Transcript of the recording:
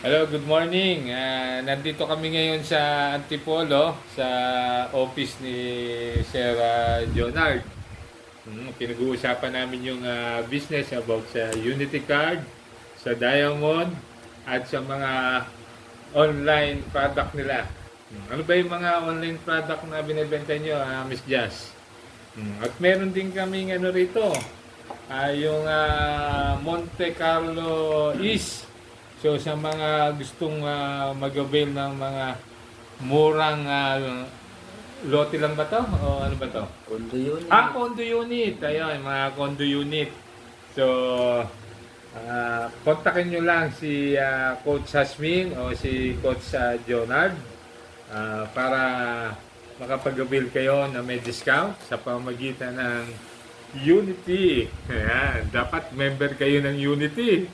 Hello, good morning. Nandito kami ngayon sa Antipolo, sa office ni Sir Jonard. Pinag-uusapan namin yung business about sa Unity Card, sa Diamond, at sa mga online product nila. Ano ba yung mga online product na binibenta nyo, Miss Jazz? At meron din kaming ano rito, yung Monte Carlo East. So sa mga gustong mag-avail ng mga murang lote lang ba to? O ano ba to? Condo unit. Condo unit. Ayun, mga condo unit. So, kontakin nyo lang si Coach Hasmin o si Coach Jonard para makapag-avail kayo na may discount sa pamamagitan ng Unity. Ayan, dapat member kayo ng Unity.